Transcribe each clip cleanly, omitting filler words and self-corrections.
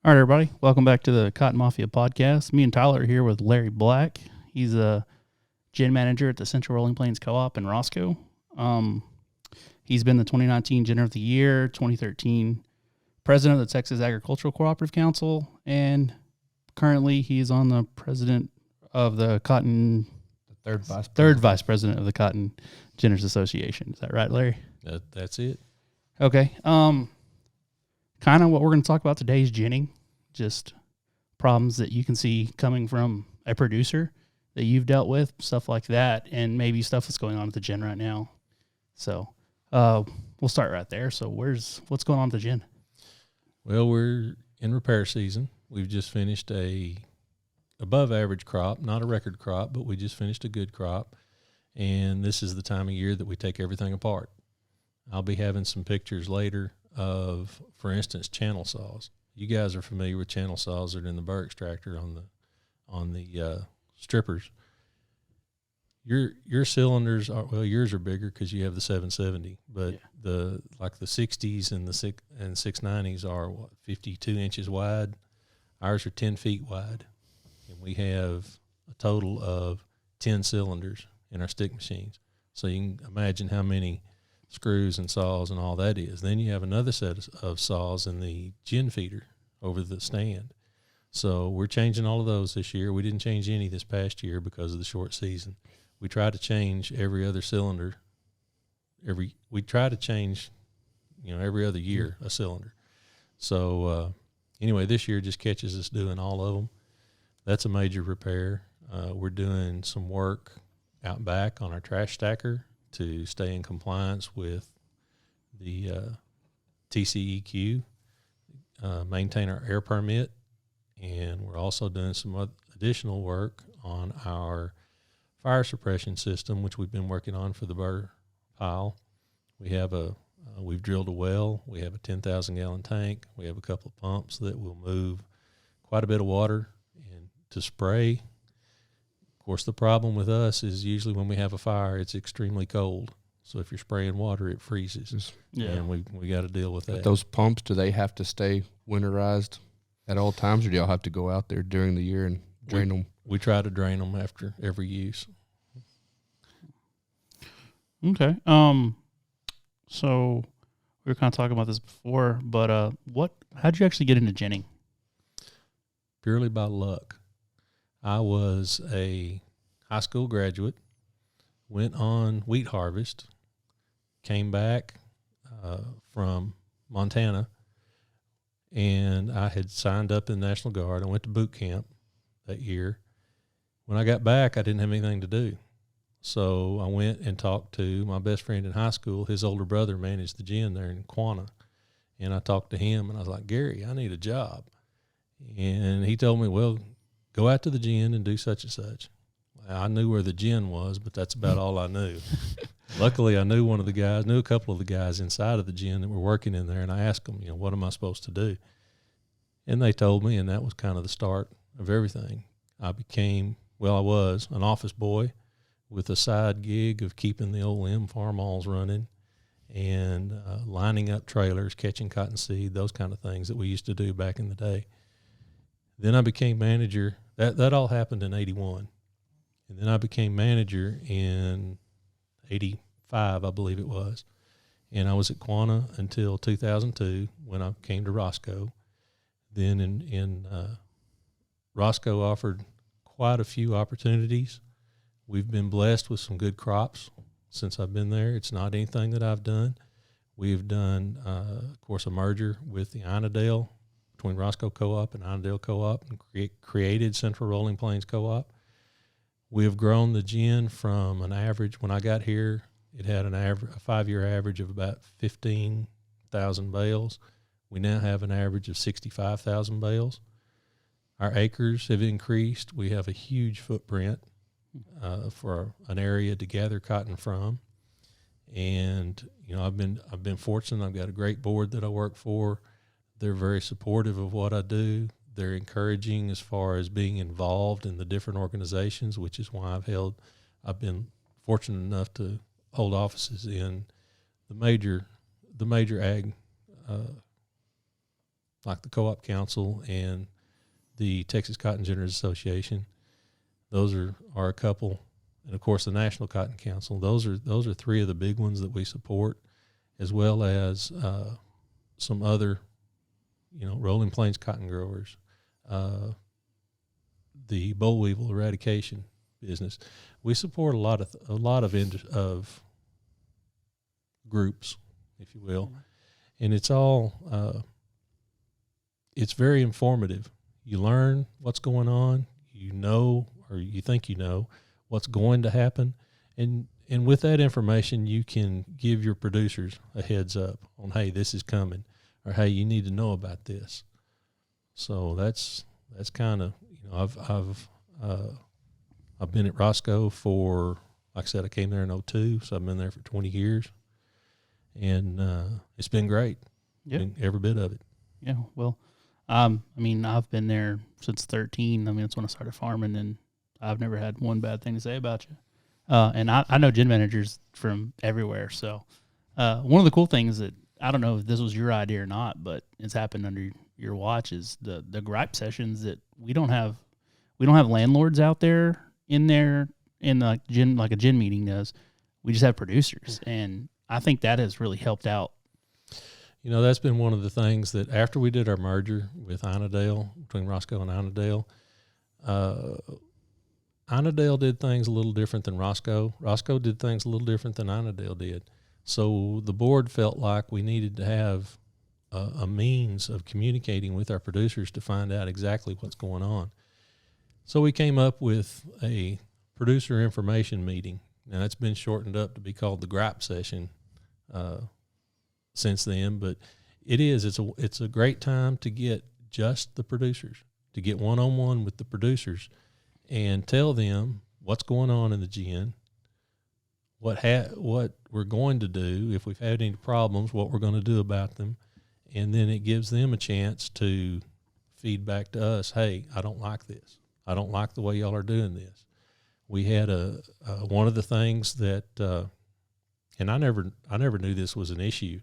All right, everybody. Welcome back to the Cotton Mafia podcast. Me and Tyler are here with Larry Black. He's a gin manager at the Central Rolling Plains Co-op in Roscoe. He's been the 2019 Gin of the Year, 2013 president of the Texas Agricultural Cooperative Council, and currently he's on the president of the Cotton... Third vice president of the Cotton Ginners Association. Is that right, Larry? That's it. Okay. Kind of what we're going to talk about today is ginning, just problems that you can see coming from a producer that you've dealt with, stuff like that, and maybe stuff that's going on at the gin right now. So we'll start right there. So what's going on at the gin? Well, we're in repair season. We've just finished a above average crop, not a record crop, but we just finished a good crop. And this is the time of year that we take everything apart. I'll be having some pictures later of, for instance, channel saws. You guys are familiar with channel saws that are in the burr extractor on the strippers. Your cylinders are, well, yours are bigger because you have the 770, but the 60s and the 690s are 52 inches wide. Ours are 10 feet wide, and we have a total of 10 cylinders in our stick machines. So you can imagine how many screws and saws and all that is. Then you have another set of saws in the gin feeder over the stand. So we're changing all of those this year. We didn't change any this past year because of the short season. We try to change every other cylinder. We try to change, every other year a cylinder. So anyway, this year just catches us doing all of them. That's a major repair. We're doing some work out back on our trash stacker to stay in compliance with the TCEQ, maintain our air permit, and we're also doing some additional work on our fire suppression system, which we've been working on for the burr pile. We've drilled a well. We have a 10,000 gallon tank. We have a couple of pumps that will move quite a bit of water and to spray. Of course, the problem with us is usually when we have a fire, it's extremely cold. So if you're spraying water, it freezes. Yeah. And we got to deal with that. But those pumps, do they have to stay winterized at all times, or do y'all have to go out there during the year and drain them? We try to drain them after every use. Okay. So we were kind of talking about this before, but how'd you actually get into ginning? Purely by luck. I was a high school graduate, went on wheat harvest, came back from Montana, and I had signed up in the National Guard. I went to boot camp that year. When I got back, I didn't have anything to do. So I went and talked to my best friend in high school. His older brother managed the gin there in Quanah. And I talked to him, and I was like, Gary, I need a job. And he told me, well, go out to the gin and do such and such. I knew where the gin was, but that's about all I knew. Luckily, I knew a couple of the guys inside of the gin that were working in there, and I asked them, what am I supposed to do? And they told me, and that was kind of the start of everything. I was an office boy with a side gig of keeping the old M farm halls running and lining up trailers, catching cottonseed, those kind of things that we used to do back in the day. Then I became manager. That all happened in 81. And then I became manager in 85, I believe it was. And I was at Quanah until 2002 when I came to Roscoe. Then in Roscoe offered quite a few opportunities. We've been blessed with some good crops since I've been there. It's not anything that I've done. We've done, of course, a merger with the Inadale, between Roscoe Co-op and Inadale Co-op, and created Central Rolling Plains Co-op. We have grown the gin from an average. When I got here, it had a 5-year average of about 15,000 bales. We now have an average of 65,000 bales. Our acres have increased. We have a huge footprint for an area to gather cotton from. And I've been fortunate. I've got a great board that I work for. They're very supportive of what I do. They're encouraging as far as being involved in the different organizations, which is why I've been fortunate enough to hold offices in the major ag like the Co-op Council and the Texas Cotton Ginners Association. Those are a couple, and of course the National Cotton Council. Those are three of the big ones that we support, as well as some other, Rolling Plains cotton growers, the boll weevil eradication business. We support a lot of groups, if you will, and it's all it's very informative. You learn what's going on, or you think you know what's going to happen, and with that information, you can give your producers a heads up on, hey, this is coming, or hey, you need to know about this. So that's kind of, I've been at Roscoe for, like I said, I came there in 2002, so I've been there for 20 years, and it's been great. Yeah, every bit of it. Yeah, well, I've been there since 13. That's when I started farming, and I've never had one bad thing to say about you. And I know gin managers from everywhere. So one of the cool things that, I don't know if this was your idea or not, but it's happened under your watch, is the gripe sessions that we don't have landlords out there in the gin, like a gin meeting does. We just have producers. And I think that has really helped out. That's been one of the things that after we did our merger with Einadale, between Roscoe and Einadale, Einadale did things a little different than Roscoe. Roscoe did things a little different than Einadale did. So the board felt like we needed to have a means of communicating with our producers to find out exactly what's going on. So we came up with a producer information meeting. Now, that's been shortened up to be called the gripe session since then, but it's a great time to get just the producers, to get one-on-one with the producers and tell them what's going on in the gin, what we're going to do if we've had any problems, what we're going to do about them, and then it gives them a chance to feed back to us, hey, I don't like this. I don't like the way y'all are doing this. We had one of the things that, and I never knew this was an issue,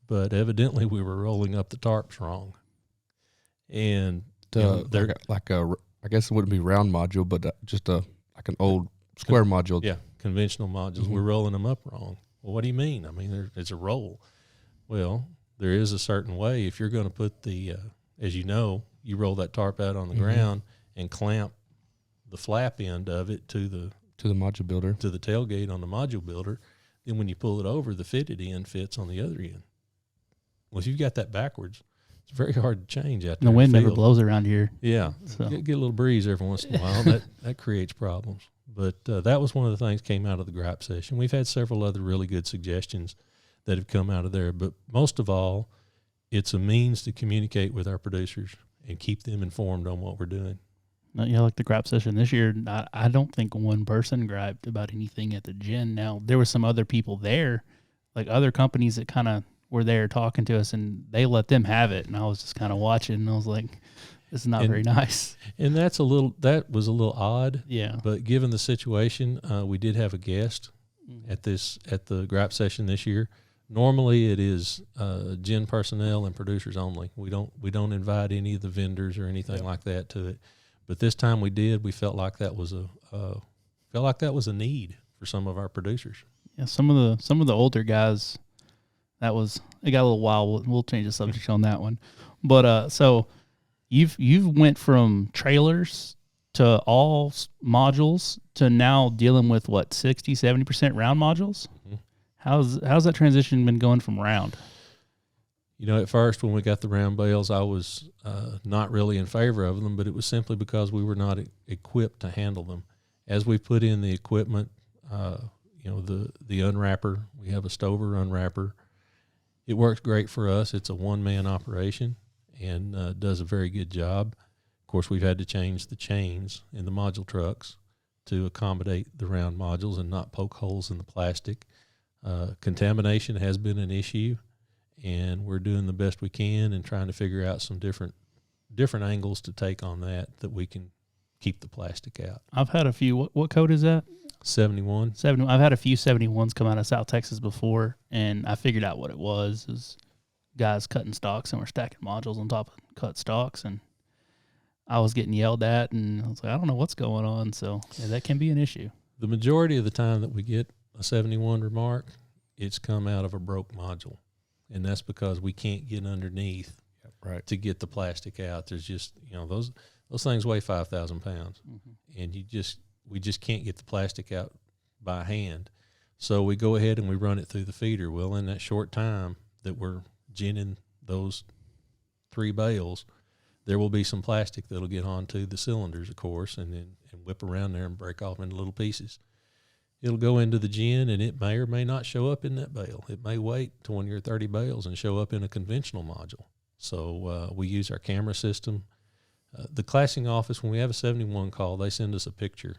but evidently we were rolling up the tarps wrong, and they're like I guess it wouldn't be round module, but just like an old square module. Yeah, conventional modules. Mm-hmm. We're rolling them up wrong. Well, what do you mean? It's a roll. Well, there is a certain way. If you're going to put as you roll that tarp out on the ground and clamp the flap end of it to the module builder, to the tailgate on the module builder, then when you pull it over, the fitted end fits on the other end. Well, if you've got that backwards, it's very hard to change out there. The wind never blows around here. Yeah, so. Get a little breeze every once in a while. That creates problems. But that was one of the things came out of the gripe session. We've had several other really good suggestions that have come out of there. But most of all, it's a means to communicate with our producers and keep them informed on what we're doing. Like the gripe session this year, I don't think one person griped about anything at the gin. Now, there were some other people there, like other companies that kind of were there talking to us, and they let them have it. And I was just kind of watching, and I was like, this is not very nice. And that was a little odd. Yeah. But given the situation, we did have a guest at the gripe session this year. Normally it is gin personnel and producers only. We don't invite any of the vendors or anything like that to it. But this time we did. We felt like that was a need for some of our producers. Yeah, some of the older guys, it got a little wild. We'll change the subject on that one. But so you've went from trailers to all modules to now dealing with 60-70% round modules. Mm-hmm. How's that transition been going from round? At first when we got the round bales, I was not really in favor of them, but it was simply because we were not equipped to handle them. As we put in the equipment, the unwrapper, we have a Stover unwrapper. It works great for us. It's a one-man operation and does a very good job. Of course, we've had to change the chains in the module trucks to accommodate the round modules and not poke holes in the plastic. Contamination has been an issue, and we're doing the best we can and trying to figure out some different angles to take on that we can keep the plastic out. I've had a few. What code is that? 71. I've had a few 71s come out of South Texas before, and I figured out what it was. guys cutting stalks and we're stacking modules on top of cut stalks, and I was getting yelled at, and I was like, I don't know what's going on. So yeah, that can be an issue. The majority of the time that we get a 71 remark, it's come out of a broke module, and that's because we can't get underneath to get the plastic out. There's just, those things weigh 5,000 pounds, and we just can't get the plastic out by hand. So we go ahead and we run it through the feeder. Well, in that short time that we're ginning those 3 bales, there will be some plastic that'll get onto the cylinders, of course, and whip around there and break off into little pieces. It'll go into the gin, and it may or may not show up in that bale. It may wait 20 or 30 bales and show up in a conventional module. So we use our camera system. The classing office, when we have a 71 call, they send us a picture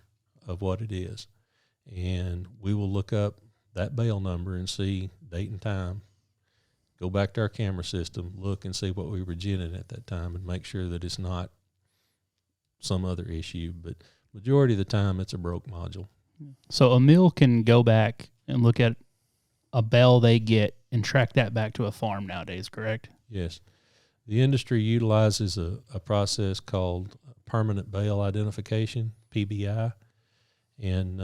of what it is, and we will look up that bale number and see date and time, go back to our camera system, look and see what we were ginning at that time, and make sure that it's not some other issue. But majority of the time, it's a broke module. So a mill can go back and look at a bale they get and track that back to a farm nowadays, correct? Yes. The industry utilizes a process called permanent bale identification, PBI, and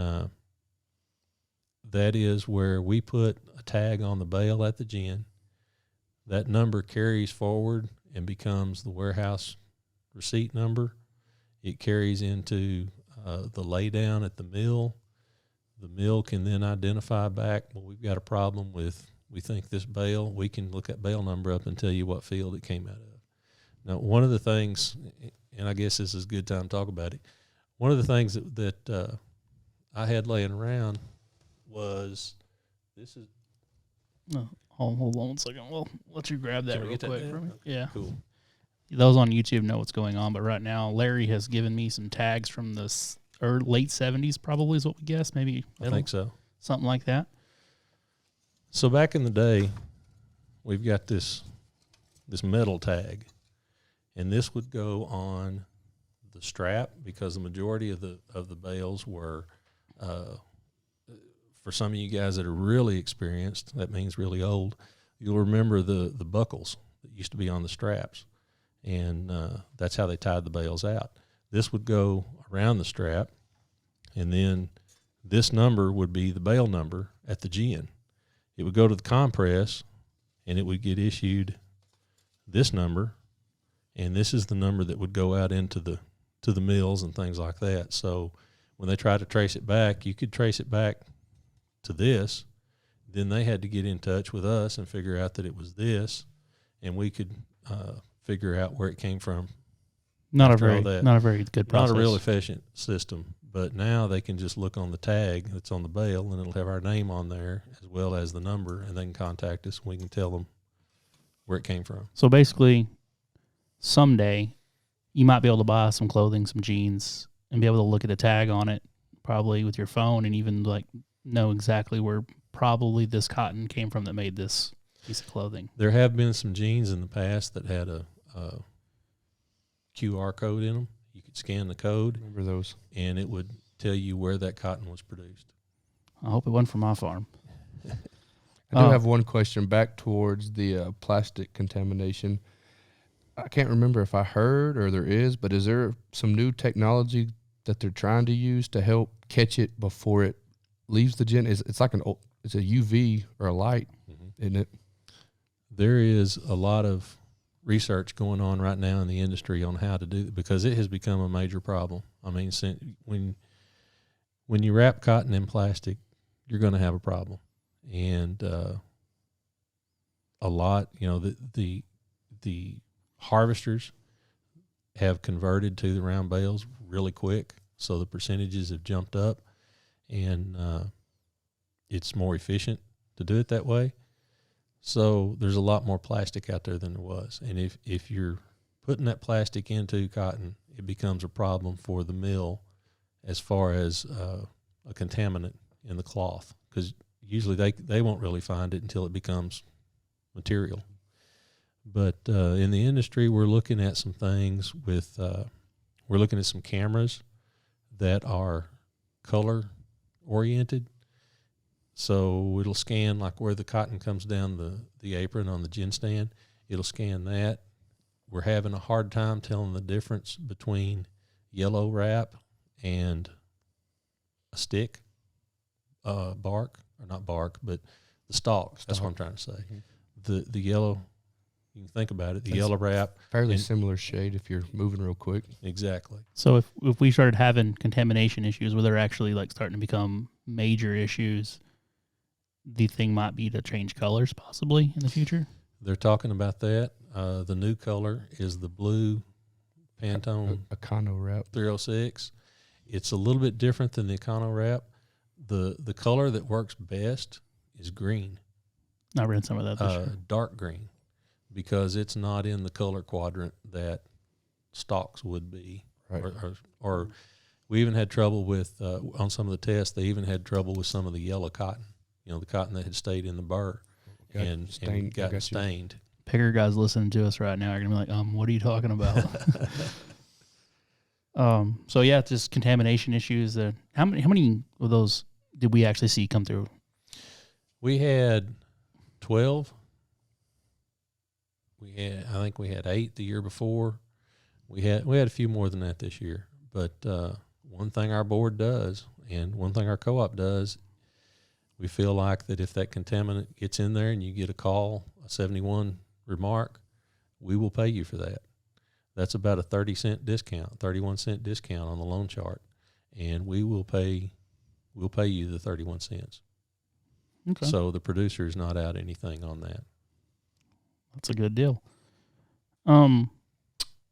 that is where we put a tag on the bale at the gin. That number carries forward and becomes the warehouse receipt number. It carries into the laydown at the mill. The mill can then identify back, well, we've got a problem with, we think this bale, we can look that bale number up and tell you what field it came out of. Now, one of the things, and I guess this is a good time to talk about it, one of the things that I had laying around was, this is... No, hold on one second. Well, let you grab that real quick for me. Yeah. Cool. Those on YouTube know what's going on, but right now Larry has given me some tags from the late 70s, probably is what we guess. Maybe I think so. Something like that. So back in the day, we've got this metal tag, and this would go on the strap because the majority of the bales were, for some of you guys that are really experienced, that means really old, you'll remember the buckles that used to be on the straps, and that's how they tied the bales out. This would go around the strap, and then this number would be the bale number at the gin. It would go to the compress, and it would get issued this number, and this is the number that would go out into the mills and things like that. So when they tried to trace it back, you could trace it back to this. Then they had to get in touch with us and figure out that it was this, and we could figure out where it came from. Not a very good process. Not a real efficient system. But now they can just look on the tag that's on the bale, and it'll have our name on there as well as the number, and they can contact us, and we can tell them where it came from. So basically, someday you might be able to buy some clothing, some jeans, and be able to look at the tag on it, probably with your phone, and even like know exactly where probably this cotton came from that made this piece of clothing. There have been some jeans in the past that had a QR code in them. You could scan the code. Remember those? And it would tell you where that cotton was produced. I hope it wasn't from my farm. I do have one question back towards the plastic contamination. I can't remember if I heard or there is, but is there some new technology that they're trying to use to help catch it before it leaves the gin? It's like it's a UV or a light, isn't it? There is a lot of research going on right now in the industry on how to do it because it has become a major problem. I mean, when you wrap cotton in plastic, you're going to have a problem. And a lot, the harvesters have converted to the round bales really quick, so the percentages have jumped up, and it's more efficient to do it that way. So there's a lot more plastic out there than there was. And if you're putting that plastic into cotton, it becomes a problem for the mill as far as a contaminant in the cloth, because usually they won't really find it until it becomes material. But in the industry, we're looking at some things with we're looking at some cameras that are color oriented. So it'll scan like where the cotton comes down the apron on the gin stand. It'll scan that. We're having a hard time telling the difference between yellow wrap and a stick, bark, or not bark, but the stalk. That's what I'm trying to say. Mm-hmm. The yellow, you can think about it, the yellow wrap. Fairly similar shade if you're moving real quick. Exactly. So if we started having contamination issues where they're actually like starting to become major issues, the thing might be to change colors possibly in the future? They're talking about that. The new color is the blue Pantone Econo wrap 306. It's a little bit different than the Econo wrap. The color that works best is green. I read some of that this year. Dark green, because it's not in the color quadrant that stalks would be. Right. Or we even had trouble with, on some of the tests, they even had trouble with some of the yellow cotton, the cotton that had stayed in the burr and got stained. Picker guys listening to us right now are going to be like, what are you talking about? So yeah, it's just contamination issues. How many of those did we actually see come through? We had 12. I think we had 8 the year before. We had a few more than that this year. But one thing our board does, and one thing our co-op does, we feel like that if that contaminant gets in there and you get a call, a 71 remark, we will pay you for that. That's about a 30-cent discount, 31-cent discount on the loan chart, and we'll pay you the 31 cents. Okay. So the producer is not out anything on that. That's a good deal.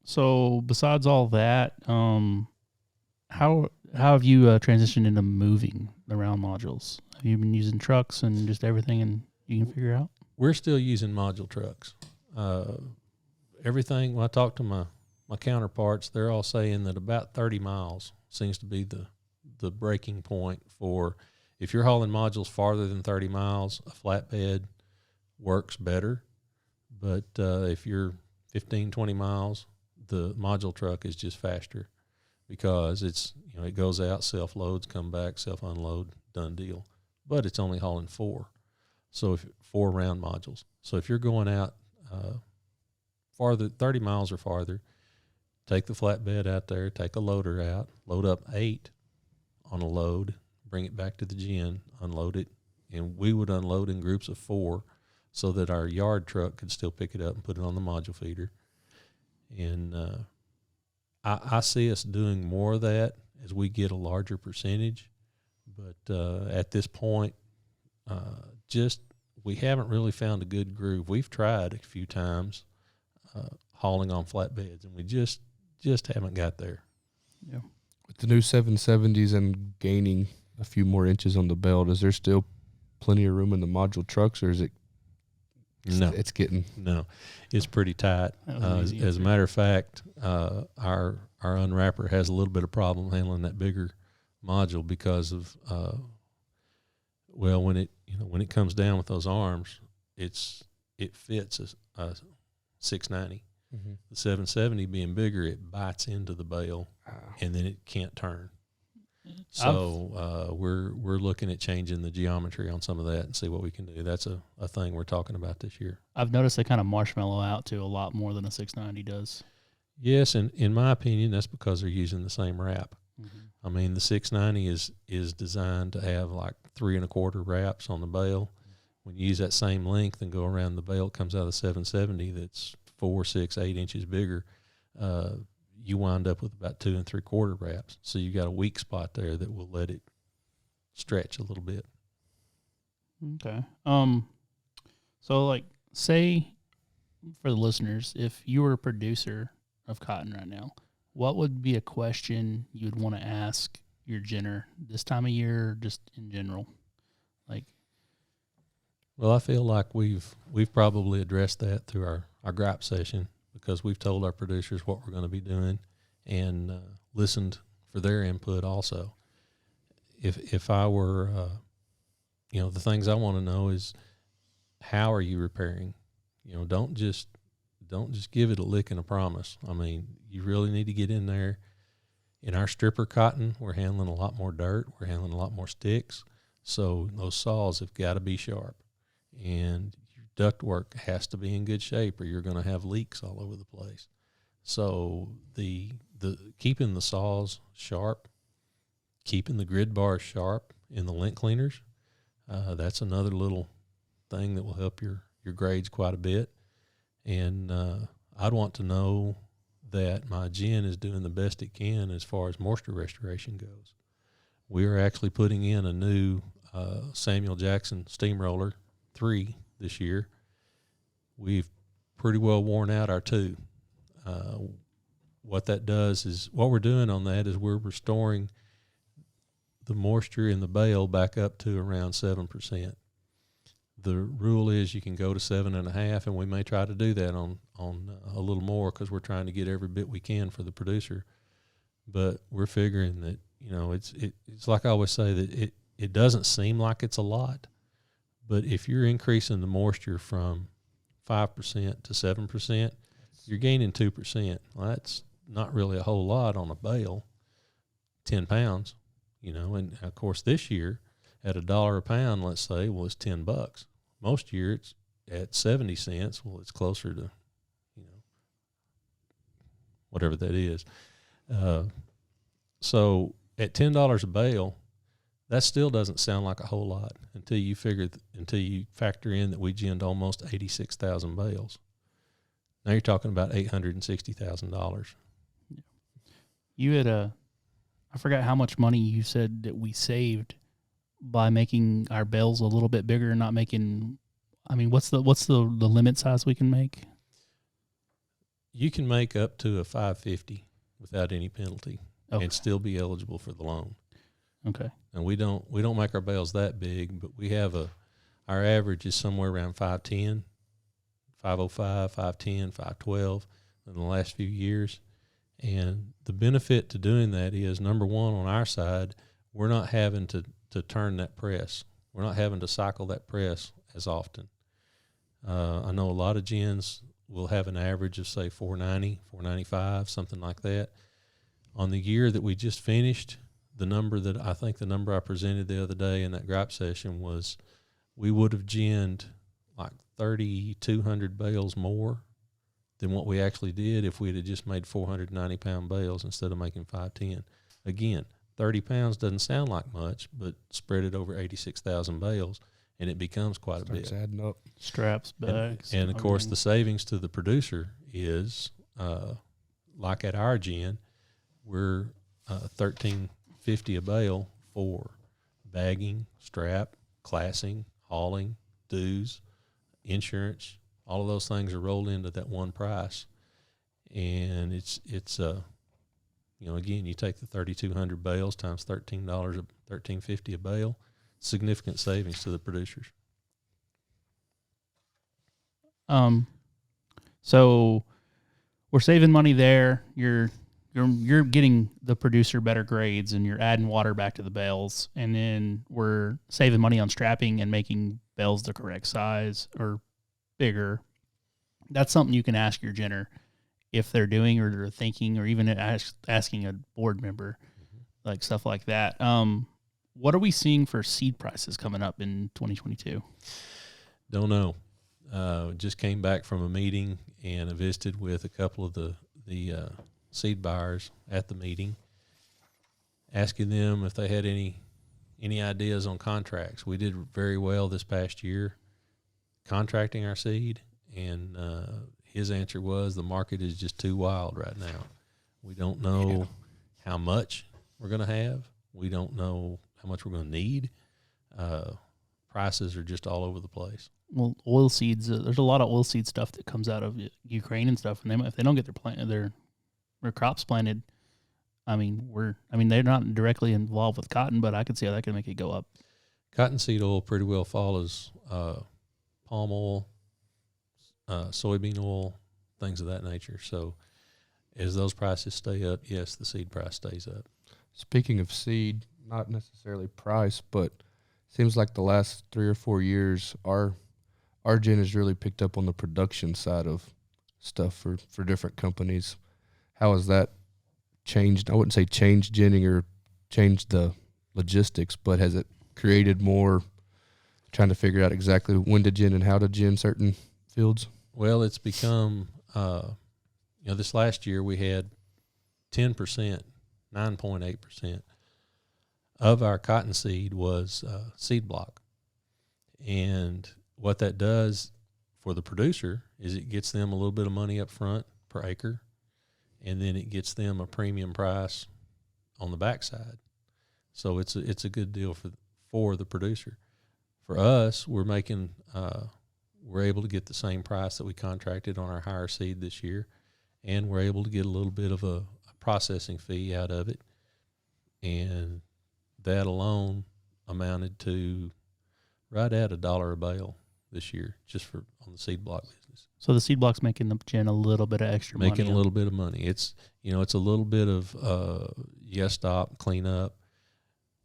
So besides all that, how have you transitioned into moving around modules? Have you been using trucks and just everything, and you can figure out? We're still using module trucks. Everything, when I talk to my counterparts, they're all saying that about 30 miles seems to be the breaking point for, if you're hauling modules farther than 30 miles, a flatbed works better. But if you're 15, 20 miles, the module truck is just faster, because it's, it goes out, self-loads, come back, self-unload, done deal. But it's only hauling 4. So 4 round modules. So if you're going out farther, 30 miles or farther, take the flatbed out there, take a loader out, load up 8 on a load, bring it back to the gin, unload it, and we would unload in groups of 4 so that our yard truck could still pick it up and put it on the module feeder. And I see us doing more of that as we get a larger percentage. But at this point, we haven't really found a good groove. We've tried a few times hauling on flatbeds, and we just haven't got there. Yeah. With the new 770s and gaining a few more inches on the belt, is there still plenty of room in the module trucks, or is it? No, it's pretty tight. As a matter of fact, our unwrapper has a little bit of problem handling that bigger module because of when it comes down with those arms, it fits a 690. Mm-hmm. The 770 being bigger, it bites into the bale, and then it can't turn. So we're looking at changing the geometry on some of that and see what we can do. That's a thing we're talking about this year. I've noticed they kind of marshmallow out to a lot more than a 690 does. Yes, and in my opinion, that's because they're using the same wrap. Mm-hmm. I mean, the 690 is designed to have like 3 1/4 wraps on the bale. When you use that same length and go around the bale, it comes out of the 770 that's 4, 6, 8 inches bigger. You wind up with about 2 3/4 wraps. So you got a weak spot there that will let it stretch a little bit. Okay. So like, say for the listeners, if you were a producer of cotton right now, what would be a question you would want to ask your ginner this time of year, or just in general? Well, I feel like we've probably addressed that through our gripe session, because we've told our producers what we're going to be doing and listened for their input also. If I were, the things I want to know is, how are you repairing? Don't just give it a lick and a promise. I mean, you really need to get in there. In our stripper cotton, we're handling a lot more dirt. We're handling a lot more sticks. So those saws have got to be sharp, and your ductwork has to be in good shape, or you're going to have leaks all over the place. So the keeping the saws sharp, keeping the grid bars sharp in the lint cleaners, that's another little thing that will help your grades quite a bit. And I'd want to know that my gin is doing the best it can as far as moisture restoration goes. We are actually putting in a new Samuel Jackson Steamroller 3 this year. We've pretty well worn out our 2. What that does is, what we're doing on that is we're restoring the moisture in the bale back up to around 7%. The rule is you can go to 7.5, and we may try to do that on a little more, because we're trying to get every bit we can for the producer. But we're figuring that, you know, it's like I always say, that it doesn't seem like it's a lot, but if you're increasing the moisture from 5% to 7%, you're gaining 2%. Well, that's not really a whole lot on a bale, 10 pounds, you know. And of course this year at $1 a pound, let's say, well, it's $10. Most year it's at 70 cents. Well, it's closer to, you know, whatever that is. So at $10 a bale, that still doesn't sound like a whole lot until you factor in that we ginned almost 86,000 bales. Now you're talking about $860,000. You had I forgot how much money you said that we saved by making our bales a little bit bigger and not making. I mean, what's the limit size we can make? You can make up to a 550 without any penalty, okay, and still be eligible for the loan. Okay. And we don't make our bales that big, but we have our average is somewhere around 510, 505, 510, 512 in the last few years. And the benefit to doing that is, number one, on our side, we're not having to turn that press. We're not having to cycle that press as often. I know a lot of gins will have an average of, say, 490, 495, something like that. On the year that we just finished, the number I presented the other day in that gripe session was we would have ginned like 3,200 bales more than what we actually did if we'd have just made 490-pound bales instead of making 510. Again, 30 pounds doesn't sound like much, but spread it over 86,000 bales, and it becomes quite a bit. Starts adding up. Straps, bags. And of course, the savings to the producer is, like at our gin, we're $13.50 a bale for bagging, strap, classing, hauling, dues, insurance. All of those things are rolled into that one price, and it's you know, again, you take the 3,200 bales times $13.50 a bale, significant savings to the producers. So we're saving money there. You're getting the producer better grades, and you're adding water back to the bales, and then we're saving money on strapping and making bales the correct size or bigger. That's something you can ask your ginner if they're doing or they're thinking, or even asking a board member, like stuff like that. What are we seeing for seed prices coming up in 2022? Don't know. Just came back from a meeting and I visited with a couple of the seed buyers at the meeting, asking them if they had any ideas on contracts. We did very well this past year contracting our seed, and his answer was the market is just too wild right now. We don't know how much we're going to have. We don't know how much we're going to need. Prices are just all over the place. Well, oil seeds, there's a lot of oil seed stuff that comes out of Ukraine and stuff, and if they don't get their crops planted, I mean, they're not directly involved with cotton, but I could see how that can make it go up. Cottonseed oil pretty well follows palm oil, soybean oil, things of that nature. So as those prices stay up, yes, the seed price stays up. Speaking of seed, not necessarily price, but seems like the last 3 or 4 years, our gin has really picked up on the production side of stuff for different companies. How has that changed? I wouldn't say changed ginning or changed the logistics, but has it created more trying to figure out exactly when to gin and how to gin certain fields? Well, it's become, this last year we had 10%, 9.8% of our cottonseed was seed block. And what that does for the producer is it gets them a little bit of money up front per acre, and then it gets them a premium price on the backside. So it's a good deal for the producer. For us, we're able to get the same price that we contracted on our higher seed this year, and we're able to get a little bit of a processing fee out of it, and that alone amounted to right at $1 a bale this year, just on the seed block business. So the seed block's making the gin a little bit of extra money. Making a little bit of money. It's a little bit of stop, clean up.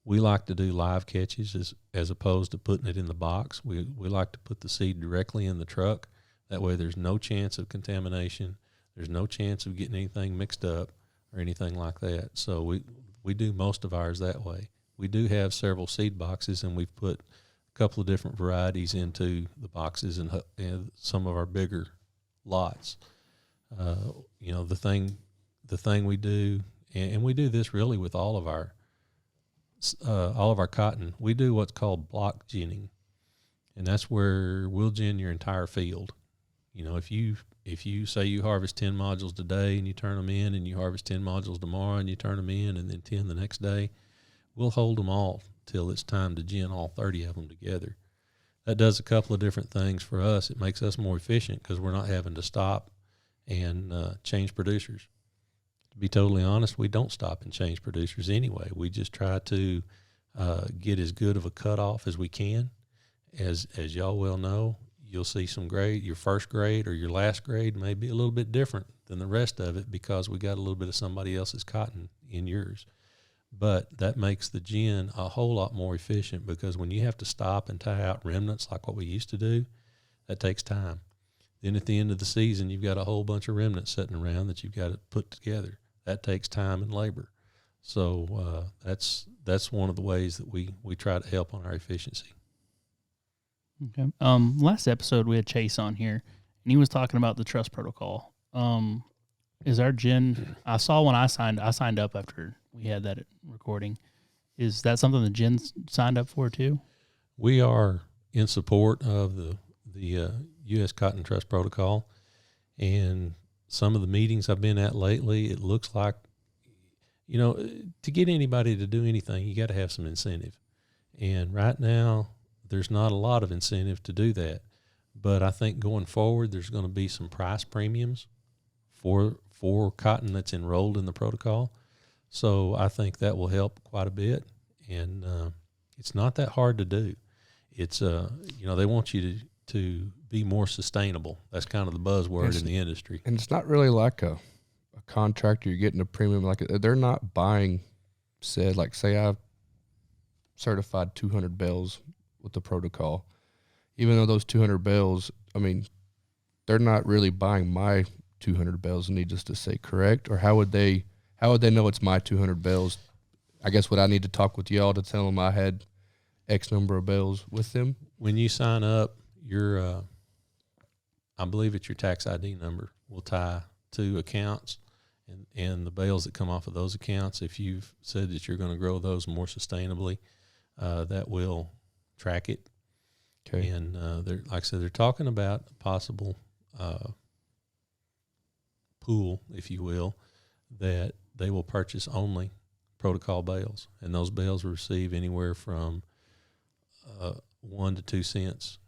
We like to do live catches as opposed to putting it in the box. We like to put the seed directly in the truck. That way there's no chance of contamination. There's no chance of getting anything mixed up or anything like that. So we do most of ours that way. We do have several seed boxes, and we've put a couple of different varieties into the boxes and some of our bigger lots. The thing we do, and we do this really with all of our cotton, we do what's called block ginning, and that's where we'll gin your entire field. If you say you harvest 10 modules today and you turn them in, and you harvest 10 modules tomorrow and you turn them in, and then 10 the next day, we'll hold them all till it's time to gin all 30 of them together. That does a couple of different things for us. It makes us more efficient because we're not having to stop and change producers. To be totally honest, we don't stop and change producers anyway. We just try to get as good of a cutoff as we can. As y'all well know, you'll see some grade, your first grade or your last grade may be a little bit different than the rest of it because we got a little bit of somebody else's cotton in yours. But that makes the gin a whole lot more efficient because when you have to stop and tie out remnants like what we used to do, that takes time. Then at the end of the season, you've got a whole bunch of remnants sitting around that you've got to put together. That takes time and labor. So that's one of the ways that we try to help on our efficiency. Okay. Last episode we had Chase on here, and he was talking about the trust protocol. Is our gin? I saw when I signed up after we had that recording. Is that something the gin signed up for too? We are in support of the U.S. Cotton Trust Protocol, and some of the meetings I've been at lately, it looks like, to get anybody to do anything, you got to have some incentive. And right now, there's not a lot of incentive to do that. But I think going forward, there's going to be some price premiums for cotton that's enrolled in the protocol. So I think that will help quite a bit. And it's not that hard to do. It's, they want you to be more sustainable. That's kind of the buzzword in the industry. And it's not really like a contractor. You're getting a premium. Like they're not buying say I've certified 200 bales with the protocol. Even though those 200 bales, they're not really buying my 200 bales, needless to say, correct? Or how would they know it's my 200 bales? I guess would I need to talk with y'all to tell them I had X number of bales with them? When you sign up, I believe it's your tax ID number will tie to accounts, and the bales that come off of those accounts, if you've said that you're going to grow those more sustainably, that will track it. Okay. And like I said, they're talking about a possible pool, if you will, that they will purchase only protocol bales, and those bales will receive anywhere from 1 to 2 cents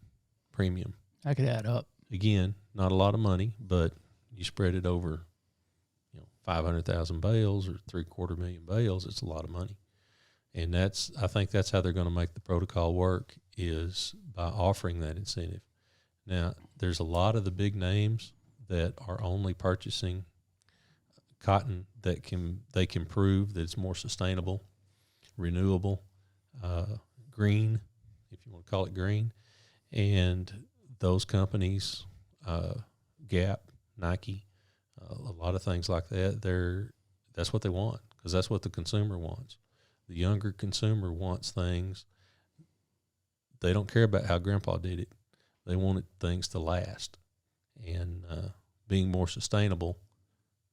premium. I could add up. Again, not a lot of money, but you spread it over 500,000 bales or 750,000 bales, it's a lot of money. And I think that's how they're going to make the protocol work, is by offering that incentive. Now, there's a lot of the big names that are only purchasing cotton that they can prove that it's more sustainable, renewable, green, if you want to call it green. And those companies, Gap, Nike, a lot of things like that, that's what they want, because that's what the consumer wants. The younger consumer wants things they don't care about how Grandpa did it. They wanted things to last, and being more sustainable.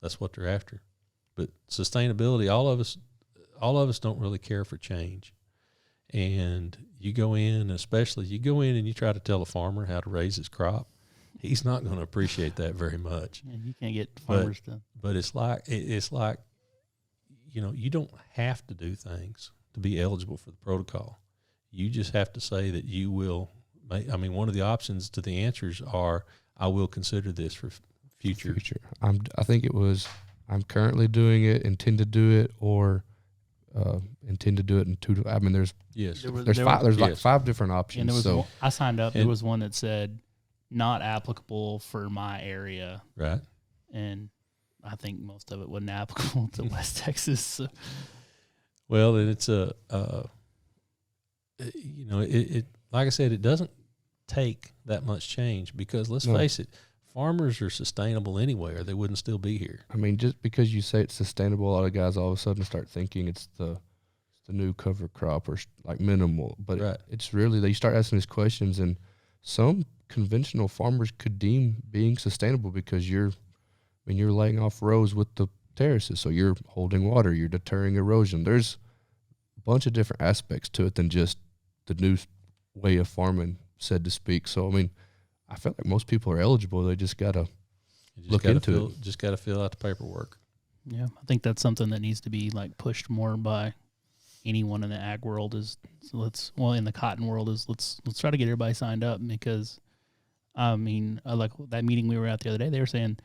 That's what they're after. But sustainability, all of us don't really care for change. And you go in, especially you go in and you try to tell a farmer how to raise his crop, he's not going to appreciate that very much. Yeah, you can't get farmers to. But it's like you don't have to do things to be eligible for the protocol. You just have to say that you will. I mean, one of the options to the answers are, I will consider this for future. I think it was, I'm currently doing it, intend to do it, or intend to do it in two. I mean, there's like 5 different options. And there was so I signed up. There was one that said not applicable for my area. Right. And I think most of it wasn't applicable to West Texas. So. Well, and it's it like I said, it doesn't take that much change, because let's face it, farmers are sustainable anyway, or they wouldn't still be here. I mean, just because you say it's sustainable, a lot of guys all of a sudden start thinking it's the new cover crop or like minimal. But right. It's really, they start asking these questions, and some conventional farmers could deem being sustainable because you're laying off rows with the terraces, so you're holding water, you're deterring erosion. There's a bunch of different aspects to it than just the new way of farming, said to speak. So, I mean, I feel like most people are eligible. They just got to look into it. Just got to fill out the paperwork. Yeah, I think that's something that needs to be like pushed more by anyone in the ag world. In the cotton world let's try to get everybody signed up, because I mean, like that meeting we were at the other day, they were saying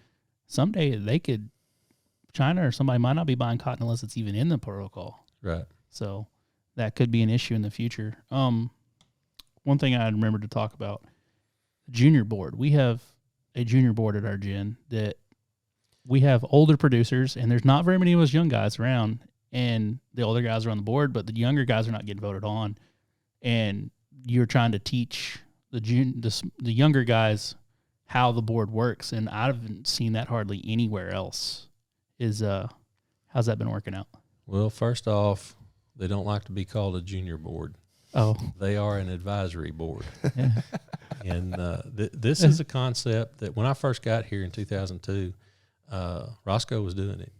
someday China or somebody might not be buying cotton unless it's even in the protocol. Right. So that could be an issue in the future. One thing I remembered to talk about, junior board. We have a junior board at our gin that we have older producers, and there's not very many of us young guys around, and the older guys are on the board, but the younger guys are not getting voted on. And you're trying to teach the younger guys how the board works, and I haven't seen that hardly anywhere else. How's that been working out? Well, first off, they don't like to be called a junior board. Oh, they are an advisory board. Yeah. And this is a concept that when I first got here in 2002, Roscoe was doing it.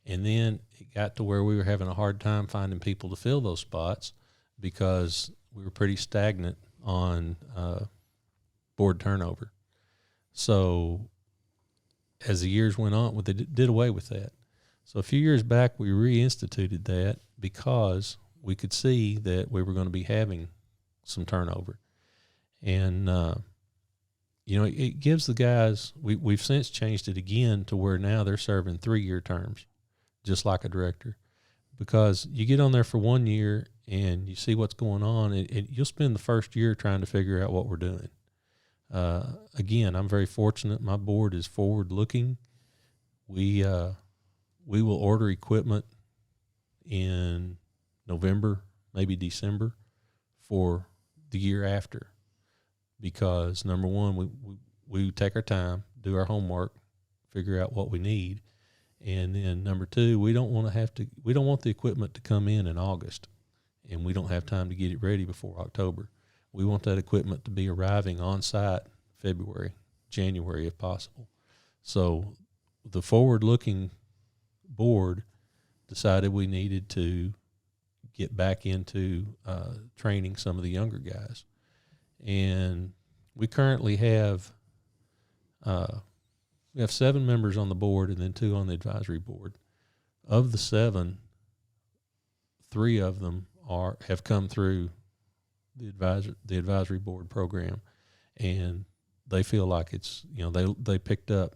And then it got to where we were having a hard time finding people to fill those spots, because we were pretty stagnant on board turnover. So as the years went on, they did away with that. So a few years back, we reinstituted that because we could see that we were going to be having some turnover. And, it gives the guys, we've since changed it again to where now they're serving 3-year terms, just like a director. Because you get on there for 1 year and you see what's going on, and you'll spend the first year trying to figure out what we're doing. Again, I'm very fortunate. My board is forward-looking. We will order equipment in November, maybe December, for the year after, because number one, we take our time, do our homework, figure out what we need, and then number two, we don't want the equipment to come in August, and we don't have time to get it ready before October. We want that equipment to be arriving on site February, January if possible. So the forward-looking board decided we needed to get back into training some of the younger guys. And we currently have 7 members on the board and then 2 on the advisory board. Of the 7, 3 of them have come through the advisory board program, and they feel like it's, they picked up,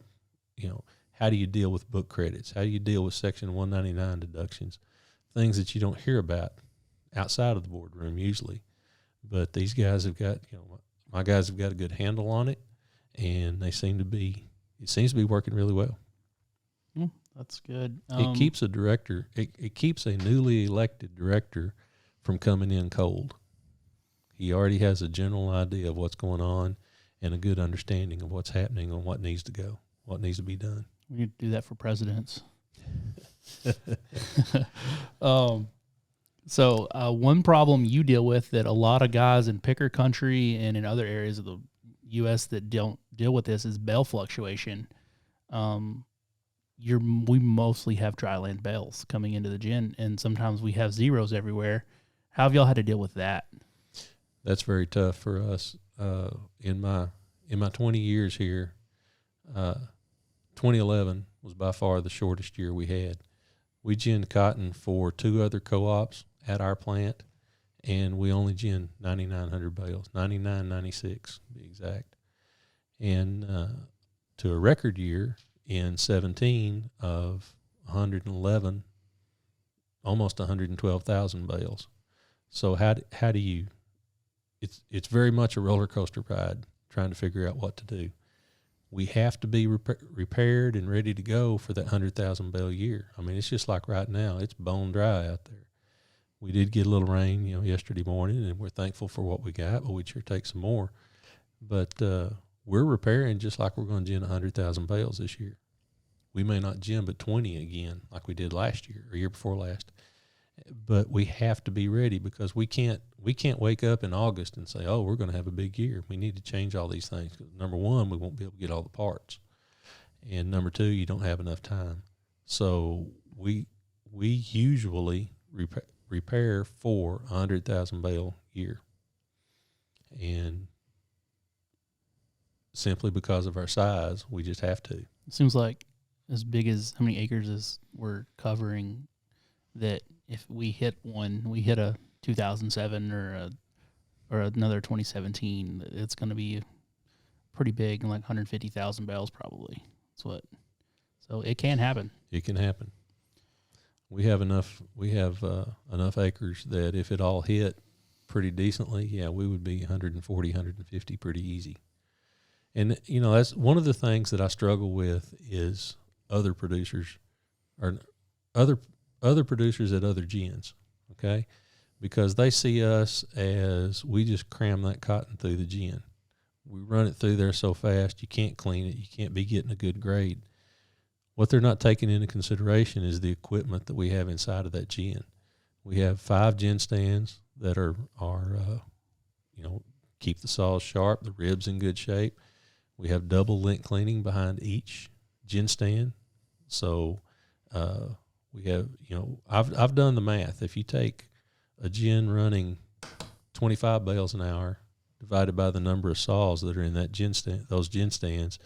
how do you deal with book credits? How do you deal with Section 199 deductions? Things that you don't hear about outside of the boardroom usually. But these guys have got, my guys have got a good handle on it, and it seems to be working really well. That's good. It keeps a director, it keeps a newly elected director from coming in cold. He already has a general idea of what's going on and a good understanding of what's happening and what needs to go, what needs to be done. We need to do that for presidents. So one problem you deal with that a lot of guys in picker country and in other areas of the U.S. that don't deal with this is bale fluctuation. We mostly have dryland bales coming into the gin, and sometimes we have zeros everywhere. How have y'all had to deal with that? That's very tough for us. In my 20 years here, 2011 was by far the shortest year we had. We ginned cotton for 2 other co-ops at our plant, and we only ginned 9,900 bales, 9,996 to be exact. And to a record year in 17 of 111, almost 112,000 bales. So how do you? It's very much a roller coaster ride trying to figure out what to do. We have to be repaired and ready to go for that 100,000 bale year. I mean, it's just like right now, it's bone dry out there. We did get a little rain, yesterday morning, and we're thankful for what we got, but we'd sure take some more. But we're repairing just like we're going to gin 100,000 bales this year. We may not gin but 20 again like we did last year or year before last. But we have to be ready because we can't wake up in August and say, oh, we're going to have a big year. We need to change all these things. Number one, we won't be able to get all the parts. And number two, you don't have enough time. So we usually repair for 100,000 bale year. And simply because of our size, we just have to. It seems like as big as how many acres is we're covering, that if we hit a 2007 or another 2017, it's going to be pretty big, like 150,000 bales probably. So it can happen. It can happen. We have enough acres that if it all hit pretty decently, we would be 140, 150 pretty easy. And that's one of the things that I struggle with is other producers at other gins, okay? Because they see us as we just cram that cotton through the gin. We run it through there so fast you can't clean it, you can't be getting a good grade. What they're not taking into consideration is the equipment that we have inside of that gin. We have 5 gin stands that are keep the saws sharp, the ribs in good shape. We have double lint cleaning behind each gin stand. So we have, I've done the math. If you take a gin running 25 bales an hour divided by the number of saws that are in that those gin stands,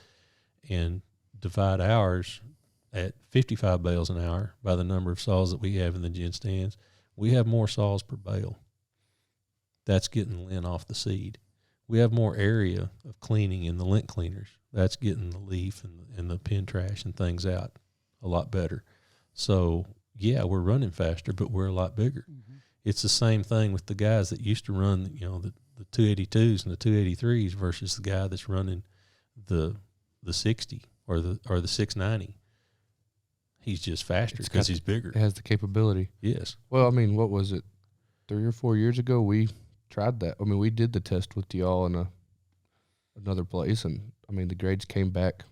and divide ours at 55 bales an hour by the number of saws that we have in the gin stands, we have more saws per bale. That's getting lint off the seed. We have more area of cleaning in the lint cleaners. That's getting the leaf and the pin trash and things out a lot better. So, we're running faster, but we're a lot bigger. Mm-hmm. It's the same thing with the guys that used to run, the 282s and the 283s versus the guy that's running the 60 or the 690. He's just faster because he's bigger. It has the capability. Yes. Well, I mean, what was it? 3 or 4 years ago, we tried that. I mean, we did the test with y'all in another place, and I mean, the grades came back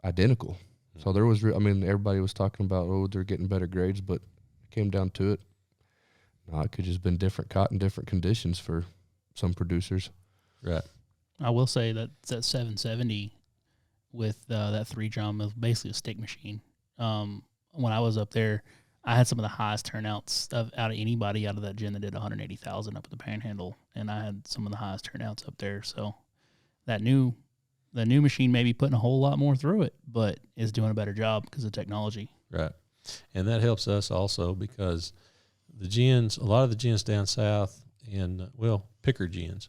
identical. Mm-hmm. So there was, everybody was talking about, they're getting better grades, but it came down to it. No, it could just been different cotton, different conditions for some producers. Right. I will say that 770 with that 3 drum is basically a stick machine. When I was up there, I had some of the highest turnouts out of anybody out of that gin that did 180,000 up at the Panhandle, and I had some of the highest turnouts up there. So the new machine may be putting a whole lot more through it, but is doing a better job because of technology. Right, and that helps us also because a lot of the gins down south, and picker gins,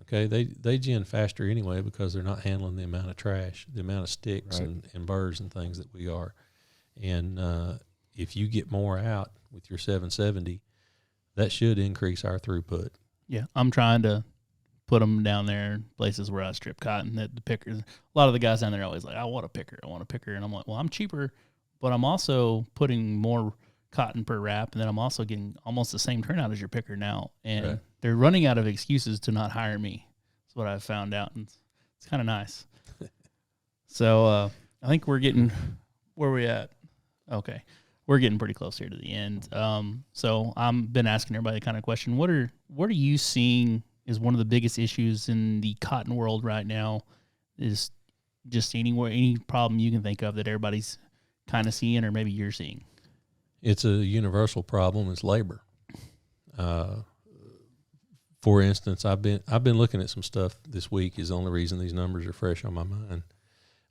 okay, they gin faster anyway because they're not handling the amount of trash, the amount of sticks and burrs and things that we are, and if you get more out with your 770, that should increase our throughput. Yeah, I'm trying to put them down there in places where I strip cotton. That the pickers, a lot of the guys down there are always like, I want a picker, and I'm like, well, I'm cheaper, but I'm also putting more cotton per wrap, and then I'm also getting almost the same turnout as your picker now, and they're running out of excuses to not hire me. That's what I've found out, and it's kind of nice. So I think we're getting where we at. Okay. we're getting pretty close here to the end. So I've been asking everybody the kind of question: what are you seeing is one of the biggest issues in the cotton world right now? Is just any problem you can think of that everybody's kind of seeing, or maybe you're seeing? It's a universal problem. It's labor. For instance, I've been looking at some stuff this week. Is the only reason these numbers are fresh on my mind.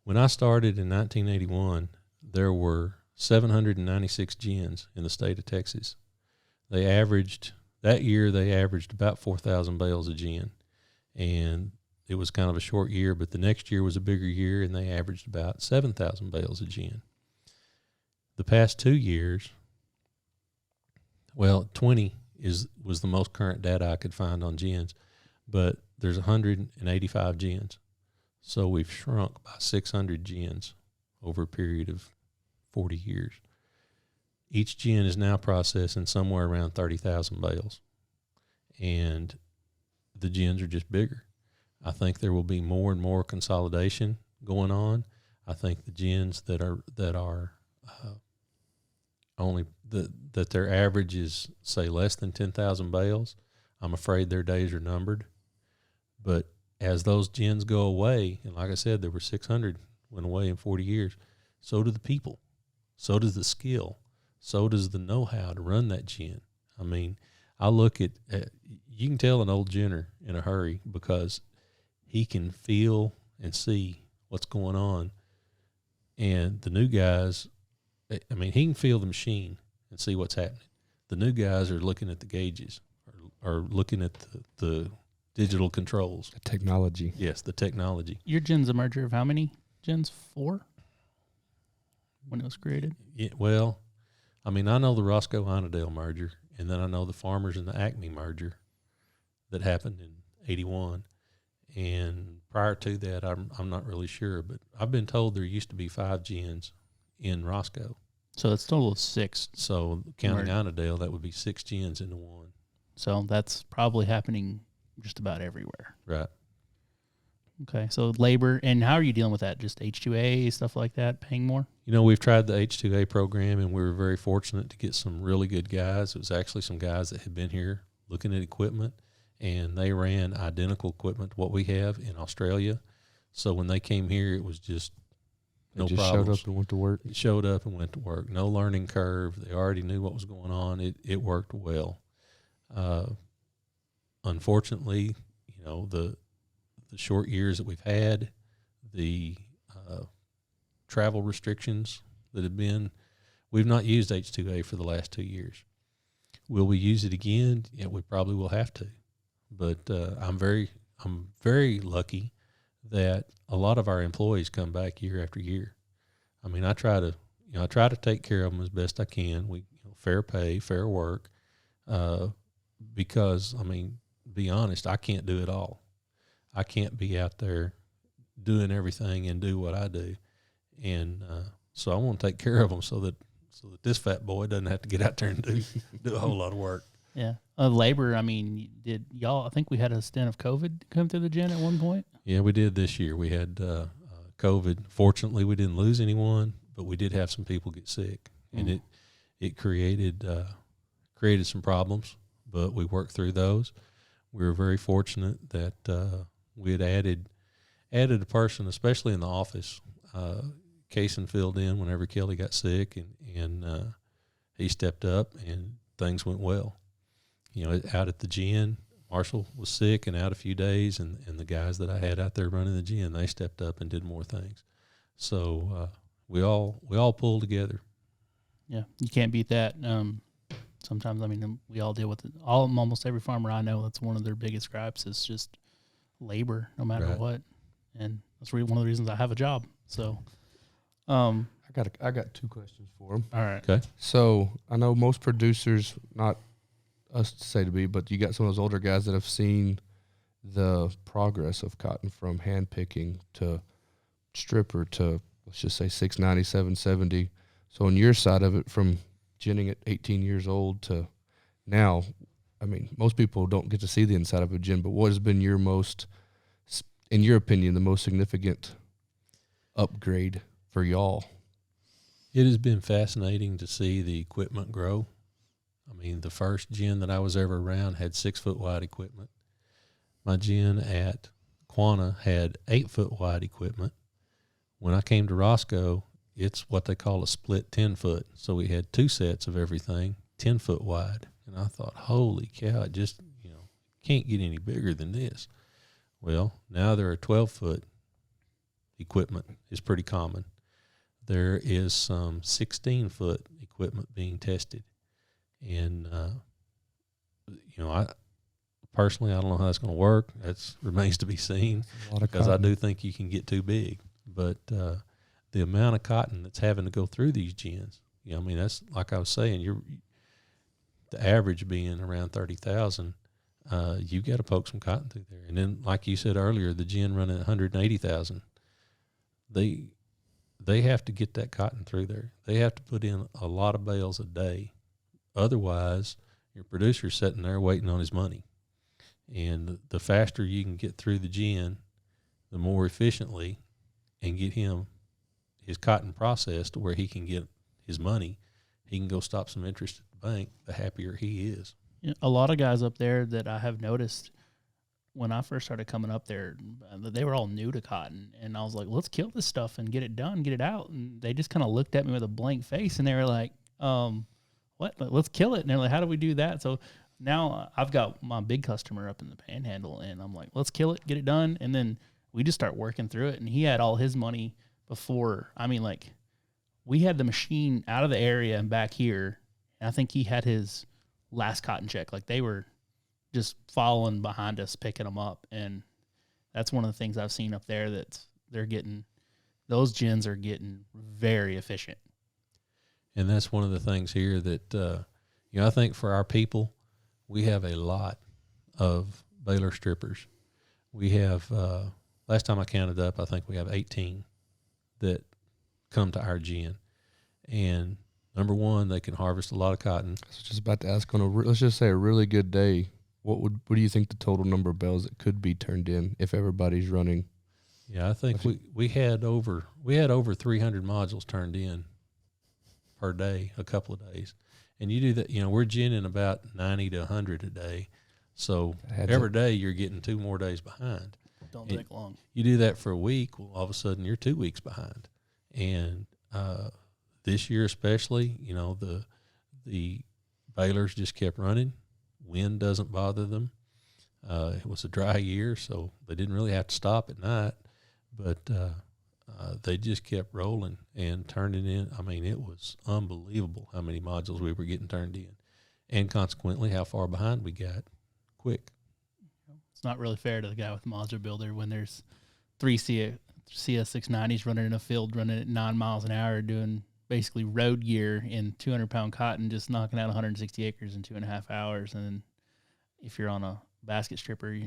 When I started in 1981, there were 796 gins in the state of Texas. That year they averaged about 4,000 bales of gin, and it was kind of a short year. But the next year was a bigger year, and they averaged about 7,000 bales of gin. The past 2 years, 20 was the most current data I could find on gins, but there's 185 gins. So we've shrunk by 600 gins over a period of 40 years. Each gin is now processing somewhere around 30,000 bales, and the gins are just bigger. I think there will be more and more consolidation going on. I think the gins that are that their average is, say, less than 10,000 bales, I'm afraid their days are numbered. But as those gins go away, and like I said, there were 600 went away in 40 years, so do the people. So does the skill. So does the know-how to run that gin. I mean, I look at you can tell an old ginner in a hurry because he can feel and see what's going on. And the new guys, I mean, he can feel the machine and see what's happening. The new guys are looking at the gauges or looking at the digital controls. The technology. Yes, the technology. Your gin's a merger of how many gins? 4? When it was created? Yeah, well, I mean, I know the Roscoe-Einadale merger, and then I know the Farmers and the Acme merger that happened in 81. And prior to that, I'm not really sure, but I've been told there used to be 5 gins in Roscoe. So it's total of 6. So counting Einadale, that would be 6 gins into one. So that's probably happening just about everywhere. Right. Okay, so labor, and how are you dealing with that? Just H2A, stuff like that, paying more? You know, we've tried the H2A program, and we were very fortunate to get some really good guys. It was actually some guys that had been here looking at equipment, and they ran identical equipment to what we have in Australia. So when they came here, it was just no problems. Showed up and went to work? It showed up and went to work. No learning curve. They already knew what was going on. It worked well. Unfortunately, you know, the short years that we've had, the travel restrictions that have been, we've not used H2A for the last 2 years. Will we use it again? Yeah, we probably will have to. But I'm very lucky that a lot of our employees come back year after year. I mean, I try to take care of them as best I can. Fair pay, fair work, because I mean, be honest, I can't do it all. I can't be out there doing everything and do what I do, and so I want to take care of them so that this fat boy doesn't have to get out there and do a whole lot of work. Yeah, labor. I mean, did y'all? I think we had a stint of COVID come through the gin at one point. Yeah, we did this year. We had COVID. Fortunately, we didn't lose anyone, but we did have some people get sick, and it created some problems. But we worked through those. We were very fortunate that we had added a person, especially in the office. Kaysen filled in whenever Kelly got sick, and he stepped up, and things went well. You know, out at the gin, Marshall was sick and out a few days, and the guys that I had out there running the gin, they stepped up and did more things. So we all pulled together. Yeah, you can't beat that. Sometimes, I mean, we all deal with it. Almost every farmer I know, that's one of their biggest gripes is just labor, no matter what. And that's really one of the reasons I have a job. So, I got 2 questions for him. All right. Okay. So I know most producers, not us to say to be, but you got some of those older guys that have seen the progress of cotton from hand picking to stripper to, let's just say, 690, 770. So on your side of it, from ginning at 18 years old to now, I mean, most people don't get to see the inside of a gin, but what has been your most, in your opinion, the most significant upgrade for y'all? It has been fascinating to see the equipment grow. I mean, the first gin that I was ever around had 6 foot wide equipment. My gin at Quanah had 8 foot wide equipment. When I came to Roscoe, it's what they call a split 10 foot. So we had 2 sets of everything, 10 foot wide. And I thought, holy cow, it just, can't get any bigger than this. Well, now there are 12 foot equipment is pretty common. There is some 16 foot equipment being tested. And, I personally, I don't know how that's going to work. That remains to be seen, because I do think you can get too big. But the amount of cotton that's having to go through these gins, that's like I was saying, the average being around 30,000. You got to poke some cotton through there. And then, like you said earlier, the gin running 180,000. They have to get that cotton through there. They have to put in a lot of bales a day. Otherwise, your producer's sitting there waiting on his money. And the faster you can get through the gin, the more efficiently, and get his cotton processed to where he can get his money, he can go stop some interest at the bank, the happier he is. A lot of guys up there that I have noticed when I first started coming up there, they were all new to cotton. And I was like, let's kill this stuff and get it done, get it out. And they just kind of looked at me with a blank face, and they were like, what? Let's kill it. And they're like, how do we do that? So now I've got my big customer up in the Panhandle, and I'm like, let's kill it, get it done. And then we just start working through it. And he had all his money before. We had the machine out of the area and back here. And I think he had his last cotton check. Like, they were just following behind us, picking them up. And that's one of the things I've seen up there, that those gins are getting very efficient. And that's one of the things here that, I think for our people, we have a lot of baler strippers. We have, last time I counted up, I think we have 18 that come to our gin. And number one, they can harvest a lot of cotton. I was just about to ask, let's just say a really good day, what do you think the total number of bales that could be turned in if everybody's running? Yeah, I think we had over 300 modules turned in per day, a couple of days. And you do that, we're ginning about 90 to 100 a day. So every day you're getting 2 more days behind. Don't take long. You do that for a week, well, all of a sudden you're 2 weeks behind. And this year especially, the balers just kept running. Wind doesn't bother them. It was a dry year, so they didn't really have to stop at night. But they just kept rolling and turning in. It was unbelievable how many modules we were getting turned in, and consequently how far behind we got quick. It's not really fair to the guy with the module builder when there's 3 CS690s running in a field, running at 9 miles an hour, doing basically road gear in 200-pound cotton, just knocking out 160 acres in 2.5 hours. And then if you're on a basket stripper,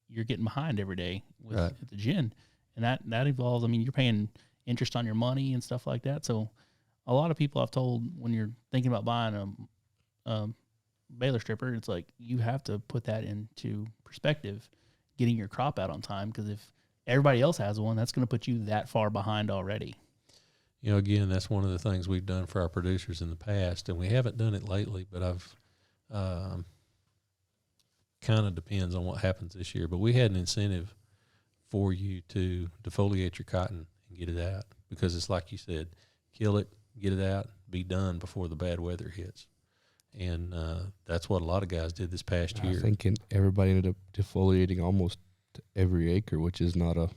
you're getting behind every day with the gin. And that involves, you're paying interest on your money and stuff like that. So a lot of people I've told, when you're thinking about buying a baler stripper, it's like you have to put that into perspective, getting your crop out on time, because if everybody else has one, that's going to put you that far behind already. Again, that's one of the things we've done for our producers in the past, and we haven't done it lately, but I've kind of depends on what happens this year. But we had an incentive for you to defoliate your cotton and get it out, because it's like you said, kill it, get it out, be done before the bad weather hits. And that's what a lot of guys did this past year. I think everybody ended up defoliating almost every acre, which is not a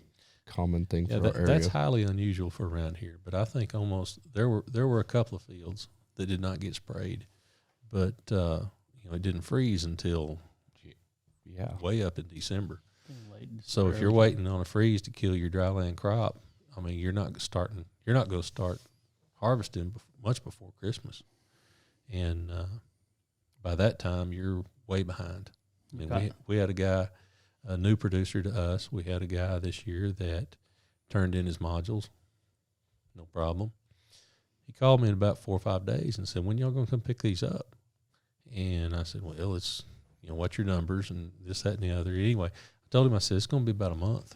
common thing for our area. That's highly unusual for around here. But I think almost there were a couple of fields that did not get sprayed, but it didn't freeze until way up in December. So if you're waiting on a freeze to kill your dryland crop, you're not going to start harvesting much before Christmas. And by that time, you're way behind. We had a guy, a new producer to us. We had a guy this year that turned in his modules, no problem. He called me in about 4 or 5 days and said, when y'all going to come pick these up? And I said, well, it's, what's your numbers and this, that, and the other. Anyway, I told him, I said, it's going to be about a month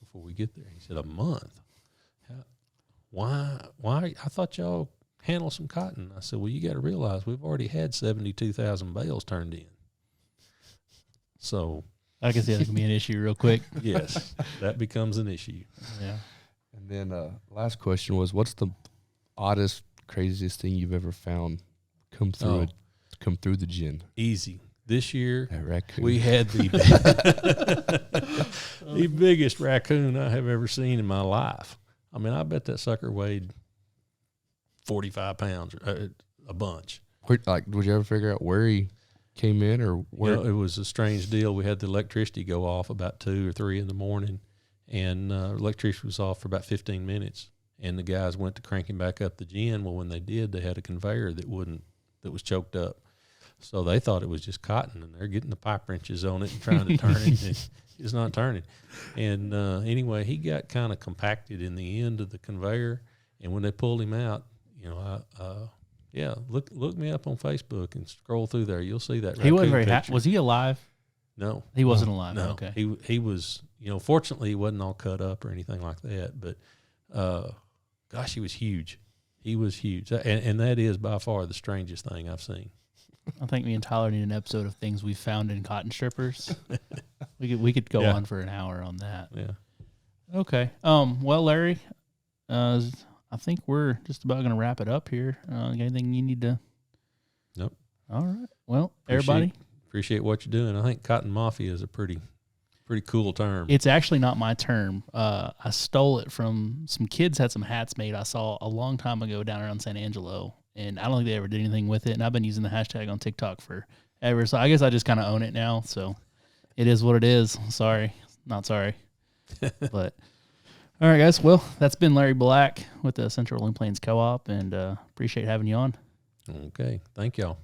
before we get there. He said, a month? why? I thought y'all handle some cotton. I said, well, you got to realize we've already had 72,000 bales turned in. So I can see that can be an issue real quick. yes, that becomes an issue. Yeah. And then last question was, what's the oddest, craziest thing you've ever found come through the gin? Easy. This year, That raccoon. we had the biggest raccoon I have ever seen in my life. I mean, I bet that sucker weighed 45 pounds, a bunch. Would you ever figure out where he came in or where? It was a strange deal. We had the electricity go off about 2 or 3 in the morning, and electricity was off for about 15 minutes. And the guys went to cranking back up the gin. Well, when they did, they had a conveyor that was choked up. So they thought it was just cotton, and they're getting the pipe wrenches on it and trying to turn it. And it's not turning. And anyway, he got kind of compacted in the end of the conveyor. And when they pulled him out, look me up on Facebook and scroll through there. You'll see that. He wasn't very picture. was he alive? No, he wasn't alive. No, Okay. He was. Fortunately, he wasn't all cut up or anything like that. But gosh, he was huge. He was huge, and that is by far the strangest thing I've seen. I think me and Tyler need an episode of things we found in cotton strippers. we could go on for an hour on that. Yeah. Okay. Well, Larry, I think we're just about going to wrap it up here. Anything you need to? Nope. All right. Well, everybody. Appreciate what you're doing. I think Cotton Mafia is a pretty cool term. It's actually not my term. I stole it from some kids had some hats made I saw a long time ago down around San Angelo. And I don't think they ever did anything with it. And I've been using the hashtag on TikTok forever. So I guess I just kind of own it now. So it is what it is. Sorry. Not sorry. But all right, guys. Well, that's been Larry Black with the Central Rolling Plains Co-op. And appreciate having you on. Okay. Thank y'all.